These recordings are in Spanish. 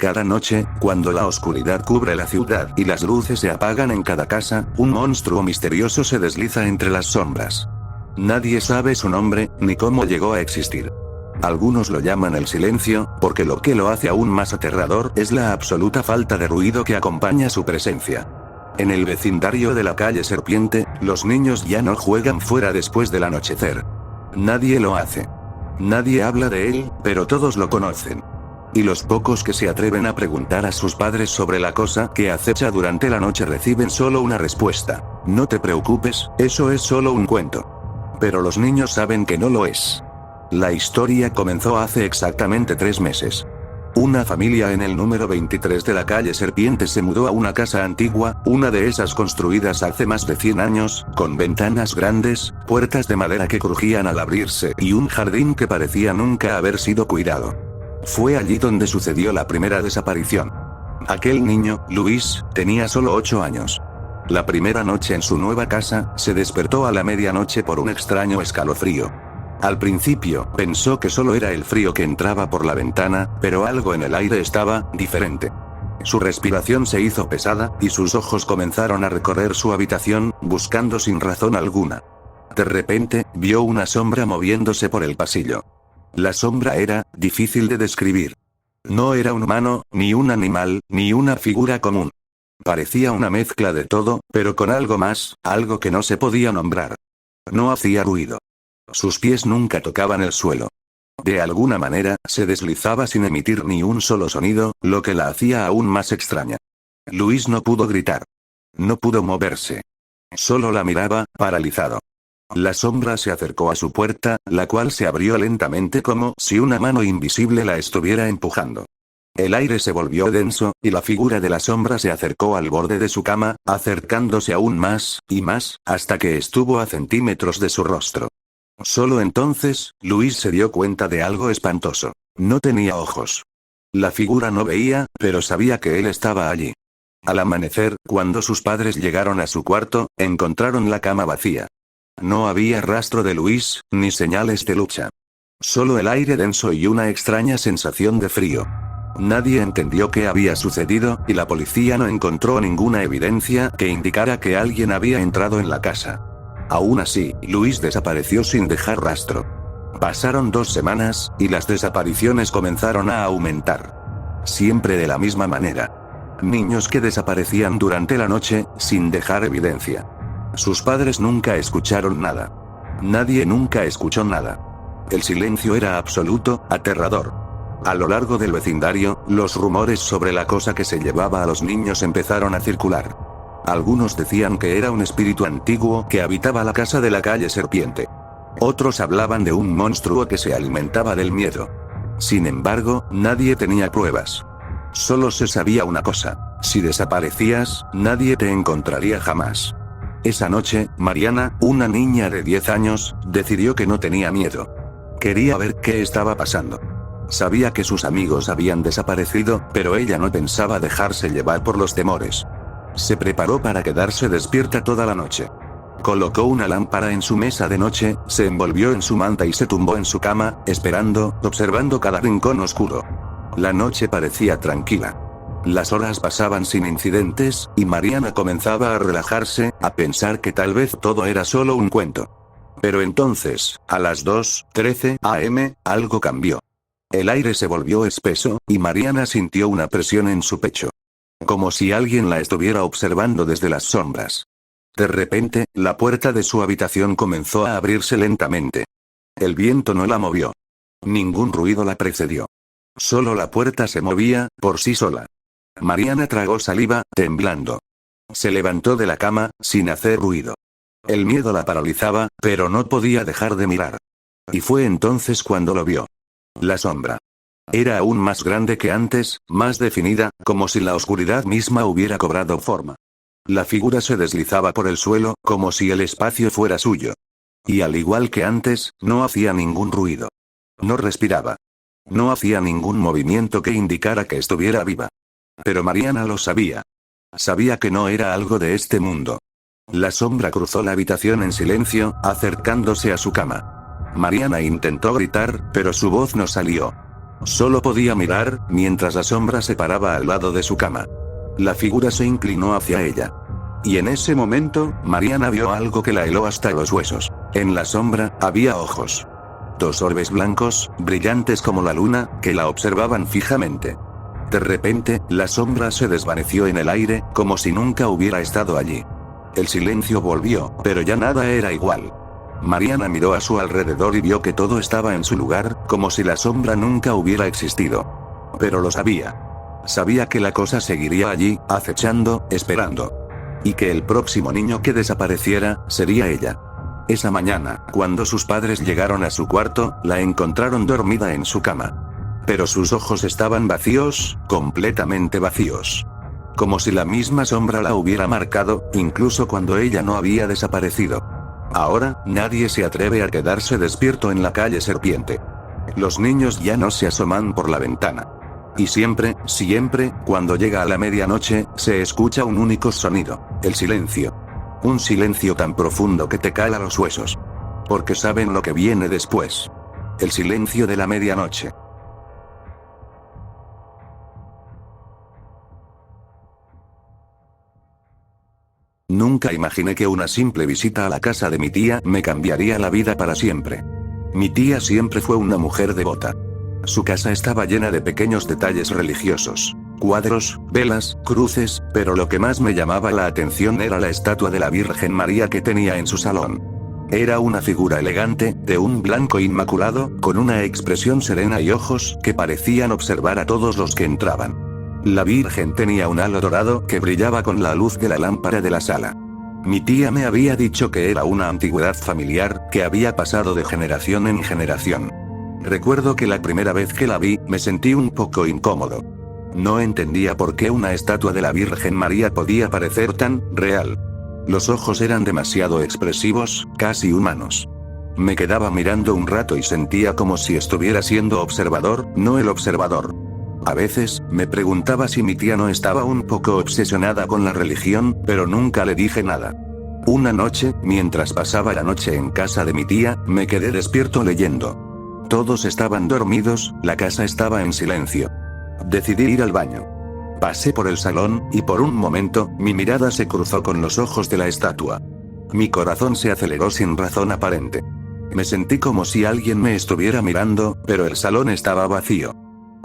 Cada noche, cuando la oscuridad cubre la ciudad y las luces se apagan en cada casa, un monstruo misterioso se desliza entre las sombras. Nadie sabe su nombre, ni cómo llegó a existir. Algunos lo llaman el silencio, porque lo que lo hace aún más aterrador es la absoluta falta de ruido que acompaña su presencia. En el vecindario de la calle Serpiente, los niños ya no juegan fuera después del anochecer. Nadie lo hace. Nadie habla de él, pero todos lo conocen. Y los pocos que se atreven a preguntar a sus padres sobre la cosa que acecha durante la noche reciben solo una respuesta: no te preocupes, eso es solo un cuento. Pero los niños saben que no lo es. La historia comenzó hace exactamente 3 meses. Una familia en el número 23 de la calle Serpiente se mudó a una casa antigua, una de esas construidas hace más de 100 años, con ventanas grandes, puertas de madera que crujían al abrirse y un jardín que parecía nunca haber sido cuidado. Fue allí donde sucedió la primera desaparición. Aquel niño, Luis, tenía solo 8 años. La primera noche en su nueva casa, se despertó a la medianoche por un extraño escalofrío. Al principio, pensó que solo era el frío que entraba por la ventana, pero algo en el aire estaba diferente. Su respiración se hizo pesada, y sus ojos comenzaron a recorrer su habitación, buscando sin razón alguna. De repente, vio una sombra moviéndose por el pasillo. La sombra era difícil de describir. No era un humano, ni un animal, ni una figura común. Parecía una mezcla de todo, pero con algo más, algo que no se podía nombrar. No hacía ruido. Sus pies nunca tocaban el suelo. De alguna manera, se deslizaba sin emitir ni un solo sonido, lo que la hacía aún más extraña. Luis no pudo gritar. No pudo moverse. Solo la miraba, paralizado. La sombra se acercó a su puerta, la cual se abrió lentamente como si una mano invisible la estuviera empujando. El aire se volvió denso, y la figura de la sombra se acercó al borde de su cama, acercándose aún más, y más, hasta que estuvo a centímetros de su rostro. Solo entonces, Luis se dio cuenta de algo espantoso. No tenía ojos. La figura no veía, pero sabía que él estaba allí. Al amanecer, cuando sus padres llegaron a su cuarto, encontraron la cama vacía. No había rastro de Luis, ni señales de lucha. Solo el aire denso y una extraña sensación de frío. Nadie entendió qué había sucedido, y la policía no encontró ninguna evidencia que indicara que alguien había entrado en la casa. Aún así, Luis desapareció sin dejar rastro. Pasaron 2 semanas, y las desapariciones comenzaron a aumentar. Siempre de la misma manera. Niños que desaparecían durante la noche, sin dejar evidencia. Sus padres nunca escucharon nada. Nadie nunca escuchó nada. El silencio era absoluto, aterrador. A lo largo del vecindario, los rumores sobre la cosa que se llevaba a los niños empezaron a circular. Algunos decían que era un espíritu antiguo que habitaba la casa de la calle Serpiente. Otros hablaban de un monstruo que se alimentaba del miedo. Sin embargo, nadie tenía pruebas. Solo se sabía una cosa: si desaparecías, nadie te encontraría jamás. Esa noche, Mariana, una niña de 10 años, decidió que no tenía miedo. Quería ver qué estaba pasando. Sabía que sus amigos habían desaparecido, pero ella no pensaba dejarse llevar por los temores. Se preparó para quedarse despierta toda la noche. Colocó una lámpara en su mesa de noche, se envolvió en su manta y se tumbó en su cama, esperando, observando cada rincón oscuro. La noche parecía tranquila. Las horas pasaban sin incidentes, y Mariana comenzaba a relajarse, a pensar que tal vez todo era solo un cuento. Pero entonces, a las 2:13 am, algo cambió. El aire se volvió espeso, y Mariana sintió una presión en su pecho. Como si alguien la estuviera observando desde las sombras. De repente, la puerta de su habitación comenzó a abrirse lentamente. El viento no la movió. Ningún ruido la precedió. Solo la puerta se movía, por sí sola. Mariana tragó saliva, temblando. Se levantó de la cama, sin hacer ruido. El miedo la paralizaba, pero no podía dejar de mirar. Y fue entonces cuando lo vio. La sombra. Era aún más grande que antes, más definida, como si la oscuridad misma hubiera cobrado forma. La figura se deslizaba por el suelo, como si el espacio fuera suyo. Y al igual que antes, no hacía ningún ruido. No respiraba. No hacía ningún movimiento que indicara que estuviera viva. Pero Mariana lo sabía. Sabía que no era algo de este mundo. La sombra cruzó la habitación en silencio, acercándose a su cama. Mariana intentó gritar, pero su voz no salió. Solo podía mirar, mientras la sombra se paraba al lado de su cama. La figura se inclinó hacia ella. Y en ese momento, Mariana vio algo que la heló hasta los huesos. En la sombra, había ojos. Dos orbes blancos, brillantes como la luna, que la observaban fijamente. De repente, la sombra se desvaneció en el aire, como si nunca hubiera estado allí. El silencio volvió, pero ya nada era igual. Mariana miró a su alrededor y vio que todo estaba en su lugar, como si la sombra nunca hubiera existido. Pero lo sabía. Sabía que la cosa seguiría allí, acechando, esperando. Y que el próximo niño que desapareciera, sería ella. Esa mañana, cuando sus padres llegaron a su cuarto, la encontraron dormida en su cama. Pero sus ojos estaban vacíos, completamente vacíos. Como si la misma sombra la hubiera marcado, incluso cuando ella no había desaparecido. Ahora, nadie se atreve a quedarse despierto en la calle Serpiente. Los niños ya no se asoman por la ventana. Y siempre, cuando llega a la medianoche, se escucha un único sonido: el silencio. Un silencio tan profundo que te cala los huesos. Porque saben lo que viene después. El silencio de la medianoche. Nunca imaginé que una simple visita a la casa de mi tía me cambiaría la vida para siempre. Mi tía siempre fue una mujer devota. Su casa estaba llena de pequeños detalles religiosos. Cuadros, velas, cruces, pero lo que más me llamaba la atención era la estatua de la Virgen María que tenía en su salón. Era una figura elegante, de un blanco inmaculado, con una expresión serena y ojos que parecían observar a todos los que entraban. La Virgen tenía un halo dorado que brillaba con la luz de la lámpara de la sala. Mi tía me había dicho que era una antigüedad familiar, que había pasado de generación en generación. Recuerdo que la primera vez que la vi, me sentí un poco incómodo. No entendía por qué una estatua de la Virgen María podía parecer tan real. Los ojos eran demasiado expresivos, casi humanos. Me quedaba mirando un rato y sentía como si estuviera siendo observador, no el observador. A veces, me preguntaba si mi tía no estaba un poco obsesionada con la religión, pero nunca le dije nada. Una noche, mientras pasaba la noche en casa de mi tía, me quedé despierto leyendo. Todos estaban dormidos, la casa estaba en silencio. Decidí ir al baño. Pasé por el salón, y por un momento, mi mirada se cruzó con los ojos de la estatua. Mi corazón se aceleró sin razón aparente. Me sentí como si alguien me estuviera mirando, pero el salón estaba vacío.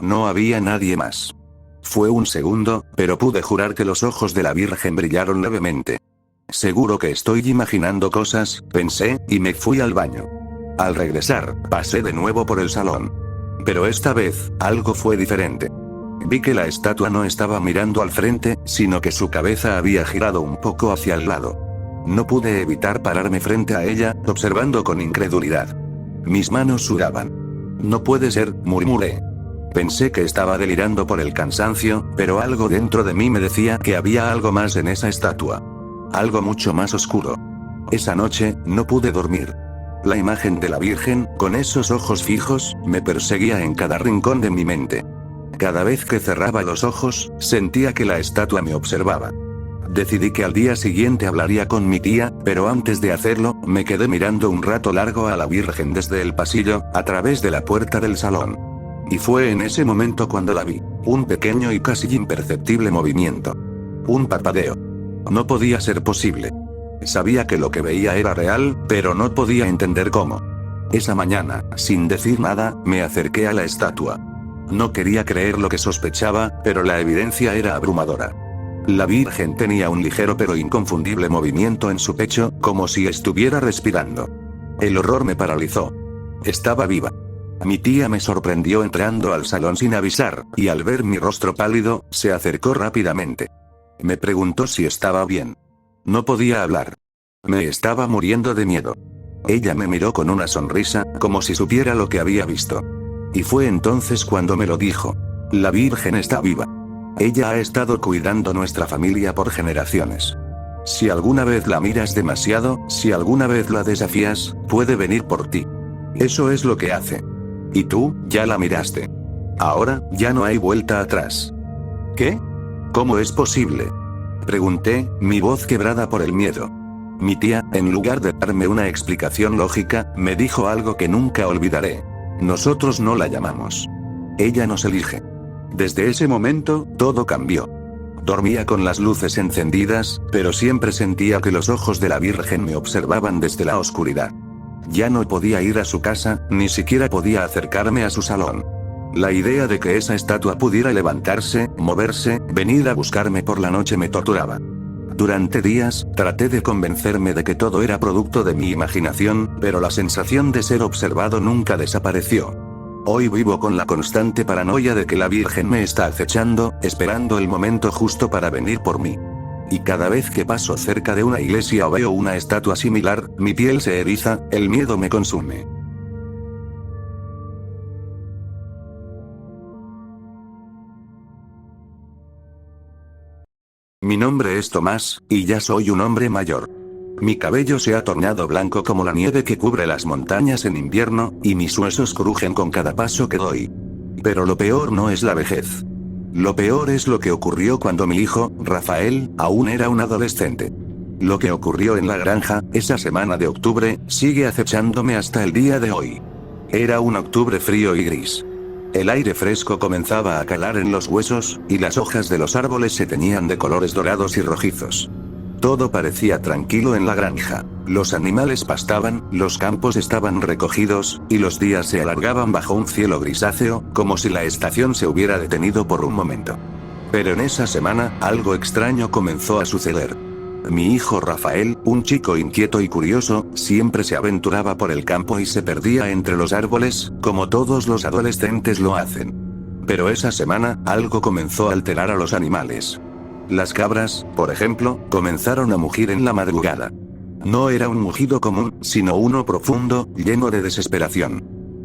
No había nadie más. Fue un segundo, pero pude jurar que los ojos de la Virgen brillaron levemente. Seguro que estoy imaginando cosas, pensé, y me fui al baño. Al regresar, pasé de nuevo por el salón. Pero esta vez, algo fue diferente. Vi que la estatua no estaba mirando al frente, sino que su cabeza había girado un poco hacia el lado. No pude evitar pararme frente a ella, observando con incredulidad. Mis manos sudaban. No puede ser, murmuré. Pensé que estaba delirando por el cansancio, pero algo dentro de mí me decía que había algo más en esa estatua. Algo mucho más oscuro. Esa noche, no pude dormir. La imagen de la Virgen, con esos ojos fijos, me perseguía en cada rincón de mi mente. Cada vez que cerraba los ojos, sentía que la estatua me observaba. Decidí que al día siguiente hablaría con mi tía, pero antes de hacerlo, me quedé mirando un rato largo a la Virgen desde el pasillo, a través de la puerta del salón. Y fue en ese momento cuando la vi. Un pequeño y casi imperceptible movimiento. Un parpadeo. No podía ser posible. Sabía que lo que veía era real, pero no podía entender cómo. Esa mañana, sin decir nada, me acerqué a la estatua. No quería creer lo que sospechaba, pero la evidencia era abrumadora. La Virgen tenía un ligero pero inconfundible movimiento en su pecho, como si estuviera respirando. El horror me paralizó. Estaba viva. Mi tía me sorprendió entrando al salón sin avisar, y al ver mi rostro pálido, se acercó rápidamente. Me preguntó si estaba bien. No podía hablar. Me estaba muriendo de miedo. Ella me miró con una sonrisa, como si supiera lo que había visto. Y fue entonces cuando me lo dijo. La Virgen está viva. Ella ha estado cuidando nuestra familia por generaciones. Si alguna vez la miras demasiado, si alguna vez la desafías, puede venir por ti. Eso es lo que hace. Y tú, ya la miraste. Ahora, ya no hay vuelta atrás. ¿Qué? ¿Cómo es posible? Pregunté, mi voz quebrada por el miedo. Mi tía, en lugar de darme una explicación lógica, me dijo algo que nunca olvidaré. Nosotros no la llamamos. Ella nos elige. Desde ese momento, todo cambió. Dormía con las luces encendidas, pero siempre sentía que los ojos de la Virgen me observaban desde la oscuridad. Ya no podía ir a su casa, ni siquiera podía acercarme a su salón. La idea de que esa estatua pudiera levantarse, moverse, venir a buscarme por la noche me torturaba. Durante días, traté de convencerme de que todo era producto de mi imaginación, pero la sensación de ser observado nunca desapareció. Hoy vivo con la constante paranoia de que la Virgen me está acechando, esperando el momento justo para venir por mí. Y cada vez que paso cerca de una iglesia o veo una estatua similar, mi piel se eriza, el miedo me consume. Mi nombre es Tomás, y ya soy un hombre mayor. Mi cabello se ha tornado blanco como la nieve que cubre las montañas en invierno, y mis huesos crujen con cada paso que doy. Pero lo peor no es la vejez. Lo peor es lo que ocurrió cuando mi hijo, Rafael, aún era un adolescente. Lo que ocurrió en la granja, esa semana de octubre, sigue acechándome hasta el día de hoy. Era un octubre frío y gris. El aire fresco comenzaba a calar en los huesos, y las hojas de los árboles se teñían de colores dorados y rojizos. Todo parecía tranquilo en la granja. Los animales pastaban, los campos estaban recogidos, y los días se alargaban bajo un cielo grisáceo, como si la estación se hubiera detenido por un momento. Pero en esa semana, algo extraño comenzó a suceder. Mi hijo Rafael, un chico inquieto y curioso, siempre se aventuraba por el campo y se perdía entre los árboles, como todos los adolescentes lo hacen. Pero esa semana, algo comenzó a alterar a los animales. Las cabras, por ejemplo, comenzaron a mugir en la madrugada. No era un mugido común, sino uno profundo, lleno de desesperación.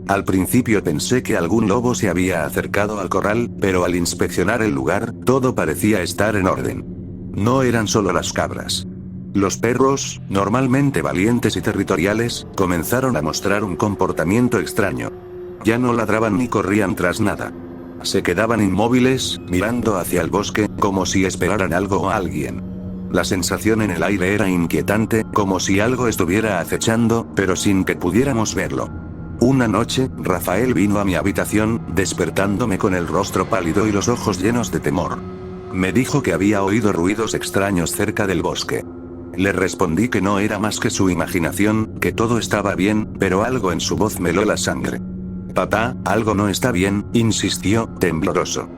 Al principio pensé que algún lobo se había acercado al corral, pero al inspeccionar el lugar, todo parecía estar en orden. No eran solo las cabras. Los perros, normalmente valientes y territoriales, comenzaron a mostrar un comportamiento extraño. Ya no ladraban ni corrían tras nada. Se quedaban inmóviles, mirando hacia el bosque, como si esperaran algo o alguien. La sensación en el aire era inquietante, como si algo estuviera acechando, pero sin que pudiéramos verlo. Una noche, Rafael vino a mi habitación, despertándome con el rostro pálido y los ojos llenos de temor. Me dijo que había oído ruidos extraños cerca del bosque. Le respondí que no era más que su imaginación, que todo estaba bien, pero algo en su voz me heló la sangre. Papá, algo no está bien, insistió, tembloroso.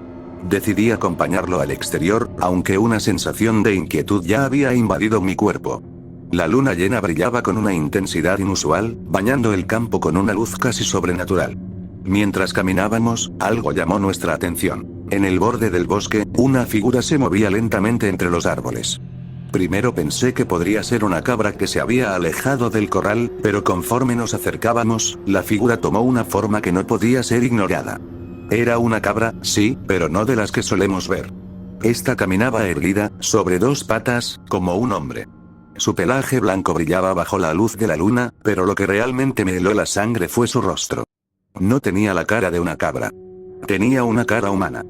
Decidí acompañarlo al exterior, aunque una sensación de inquietud ya había invadido mi cuerpo. La luna llena brillaba con una intensidad inusual, bañando el campo con una luz casi sobrenatural. Mientras caminábamos, algo llamó nuestra atención. En el borde del bosque, una figura se movía lentamente entre los árboles. Primero pensé que podría ser una cabra que se había alejado del corral, pero conforme nos acercábamos, la figura tomó una forma que no podía ser ignorada. Era una cabra, sí, pero no de las que solemos ver. Esta caminaba erguida, sobre dos patas, como un hombre. Su pelaje blanco brillaba bajo la luz de la luna, pero lo que realmente me heló la sangre fue su rostro. No tenía la cara de una cabra. Tenía una cara humana.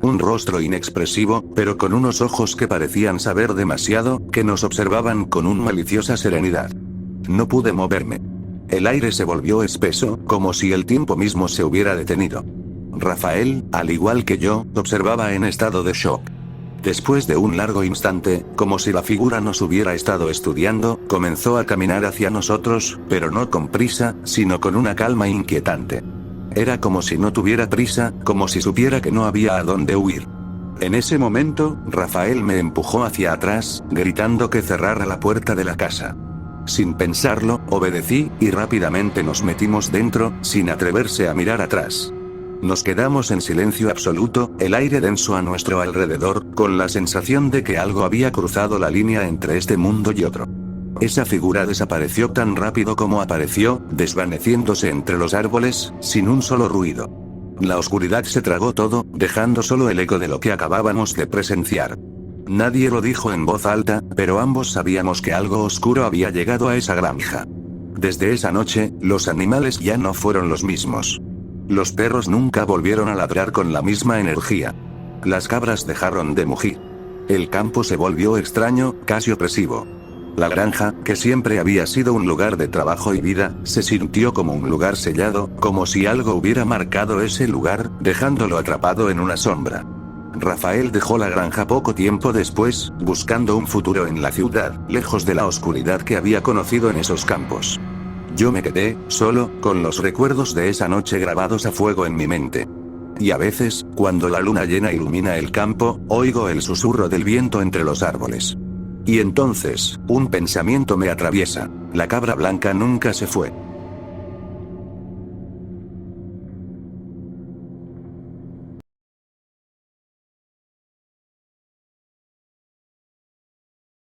Un rostro inexpresivo, pero con unos ojos que parecían saber demasiado, que nos observaban con una maliciosa serenidad. No pude moverme. El aire se volvió espeso, como si el tiempo mismo se hubiera detenido. Rafael, al igual que yo, observaba en estado de shock. Después de un largo instante, como si la figura nos hubiera estado estudiando, comenzó a caminar hacia nosotros, pero no con prisa, sino con una calma inquietante. Era como si no tuviera prisa, como si supiera que no había a dónde huir. En ese momento, Rafael me empujó hacia atrás, gritando que cerrara la puerta de la casa. Sin pensarlo, obedecí, y rápidamente nos metimos dentro, sin atreverse a mirar atrás. Nos quedamos en silencio absoluto, el aire denso a nuestro alrededor, con la sensación de que algo había cruzado la línea entre este mundo y otro. Esa figura desapareció tan rápido como apareció, desvaneciéndose entre los árboles, sin un solo ruido. La oscuridad se tragó todo, dejando solo el eco de lo que acabábamos de presenciar. Nadie lo dijo en voz alta, pero ambos sabíamos que algo oscuro había llegado a esa granja. Desde esa noche, los animales ya no fueron los mismos. Los perros nunca volvieron a ladrar con la misma energía. Las cabras dejaron de mugir. El campo se volvió extraño, casi opresivo. La granja, que siempre había sido un lugar de trabajo y vida, se sintió como un lugar sellado, como si algo hubiera marcado ese lugar, dejándolo atrapado en una sombra. Rafael dejó la granja poco tiempo después, buscando un futuro en la ciudad, lejos de la oscuridad que había conocido en esos campos. Yo me quedé, solo, con los recuerdos de esa noche grabados a fuego en mi mente. Y a veces, cuando la luna llena ilumina el campo, oigo el susurro del viento entre los árboles. Y entonces, un pensamiento me atraviesa: la cabra blanca nunca se fue.